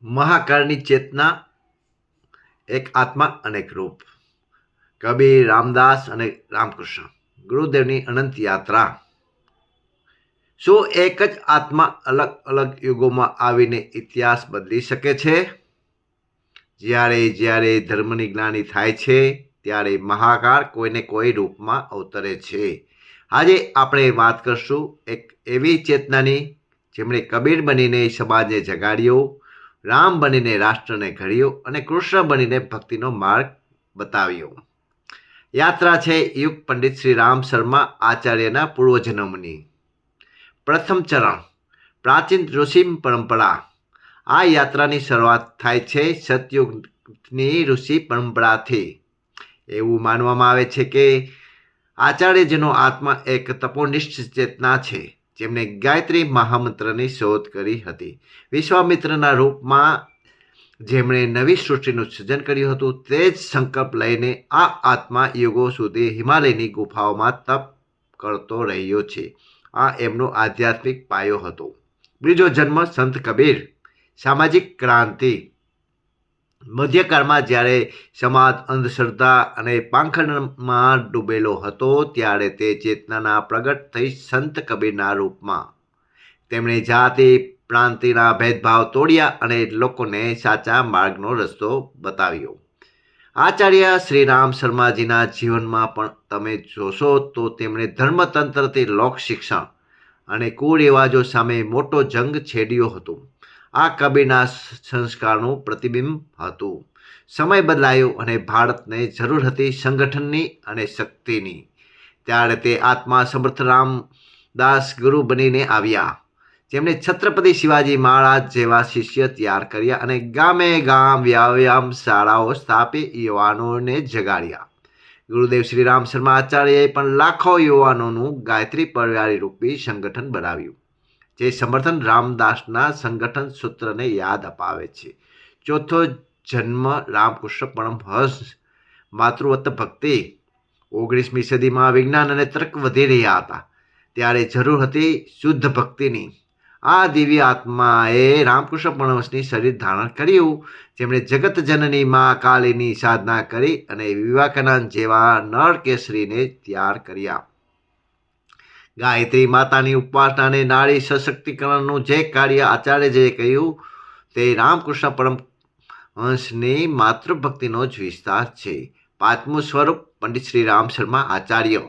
મહાકાળની ચેતના, એક આત્મા અનેક રૂપ. કબીર, રામદાસ અને રામકૃષ્ણ ગુરુદેવની અનંત યાત્રા. શું એક જ આત્મા અલગ અલગ યુગોમાં આવીને ઇતિહાસ બદલી શકે છે? જ્યારે જ્યારે ધર્મની જ્ઞાની થાય છે ત્યારે મહાકાળ કોઈને કોઈ રૂપમાં અવતરે છે. આજે આપણે વાત કરશું એક એવી ચેતનાની જેમણે કબીર બનીને સમાજને જગાડ્યો, રામ બનીને રાષ્ટ્રને ઘડ્યો અને કૃષ્ણ બનીને ભક્તિનો માર્ગ બતાવ્યો. યાત્રા છે યુગ પંડિત શ્રી રામ શર્મા આચાર્યના પૂર્વજન્મની. પ્રથમ ચરણ, પ્રાચીન ઋષિ પરંપરા. આ યાત્રાની શરૂઆત થાય છે સતયુગની ઋષિ પરંપરાથી. એવું માનવામાં આવે છે કે આચાર્યજીનો આત્મા એક તપોનિષ્ઠ ચેતના છે જેમણે ગાયત્રી મહામંત્રની શોધ કરી હતી. વિશ્વામિત્રના રૂપમાં જેમણે નવી સૃષ્ટિનું સર્જન કર્યું હતું તે જ સંકલ્પ લઈને આ આત્મા યુગો સુધી હિમાલયની ગુફાઓમાં તપ કરતો રહ્યો છે. આ એમનો આધ્યાત્મિક પાયો હતો. બીજો જન્મ સંત કબીર. સામાજિક ક્રાંતિ. મધ્યકાળમાં જ્યારે સમાજ અંધશ્રદ્ધા અને પાંખણમાં ડૂબેલો હતો ત્યારે તે ચેતનાના પ્રગટ થઈ સંત કબીરના રૂપમાં. તેમણે જાતિ પ્રાંતિના ભેદભાવ તોડ્યા અને લોકોને સાચા માર્ગનો રસ્તો બતાવ્યો. આચાર્ય શ્રી રામ શર્માજીના જીવનમાં પણ તમે જોશો તો તેમણે ધર્મતંત્રથી લોક શિક્ષણ અને કુરિવાજો સામે મોટો જંગ છેડ્યો હતો. આ કબીરના સંસ્કારનું પ્રતિબિંબ હતું. સમય બદલાયો અને ભારતને જરૂર હતી સંગઠનની અને શક્તિની. ત્યારે તે આત્મા સમર્થ રામદાસ ગુરુ બનીને આવ્યા, જેમણે છત્રપતિ શિવાજી મહારાજ જેવા શિષ્ય તૈયાર કર્યા અને ગામે ગામ વ્યાયામ શાળાઓ સ્થાપી યુવાનોને જગાડ્યા. ગુરુદેવ શ્રી રામ શર્મા આચાર્યએ પણ લાખો યુવાનોનું ગાયત્રી પરિવારી રૂપી સંગઠન બનાવ્યું, જે સમર્થન રામદાસના સંગઠન સૂત્રને યાદ અપાવે છે. ચોથો જન્મ રામકૃષ્ણ પરમહંસ. માતૃવત ભક્તિ. 19મી સદીમાં વિજ્ઞાન અને તર્ક વધી રહ્યા હતા ત્યારે જરૂર હતી શુદ્ધ ભક્તિની. આ દિવ્ય આત્માએ રામકૃષ્ણ પરમહંસની શરીર ધારણ કર્યું, જેમણે જગત જનની મા કાલીની સાધના કરી અને વિવેકાનંદ જેવા નરકેસરીને તૈયાર કર્યા. ગાયત્રી માતાની ઉપાસના અને નારી સશક્તિકરણનું જે કાર્ય આચાર્યજીએ કહ્યું તે રામકૃષ્ણ પરમહંસની માતૃભક્તિનો જ વિસ્તાર છે. પાંચમું સ્વરૂપ પંડિત શ્રી રામ શર્મા આચાર્ય.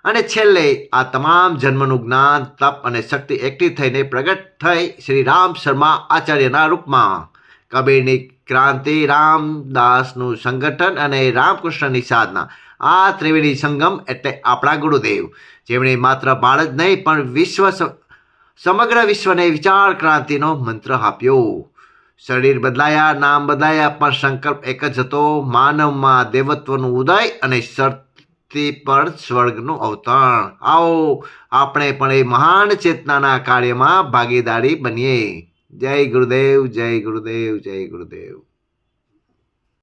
અને છેલ્લે આ તમામ જન્મનું જ્ઞાન, તપ અને શક્તિ એકઠી થઈને પ્રગટ થઈ શ્રી રામ શર્મા આચાર્યના રૂપમાં. કબીરની ક્રાંતિ, રામદાસનું સંગઠન અને રામકૃષ્ણની સાધના, આ ત્રિવેણી સંગમ એટલે આપણા ગુરુદેવ, જેમણે માત્ર ભારત નહીં પણ સમગ્ર વિશ્વને વિચાર ક્રાંતિનો મંત્ર આપ્યો. શરીર બદલાયા, નામ બદલાયા, પણ સંકલ્પ એક જ હતો, માનવમાં દેવત્વનું ઉદય અને ધરતી પર સ્વર્ગનું અવતરણ. આવો આપણે પણ એ મહાન ચેતનાના કાર્યમાં ભાગીદારી બનીએ. જય ગુરુદેવ, જય ગુરુદેવ, જય ગુરુદેવ.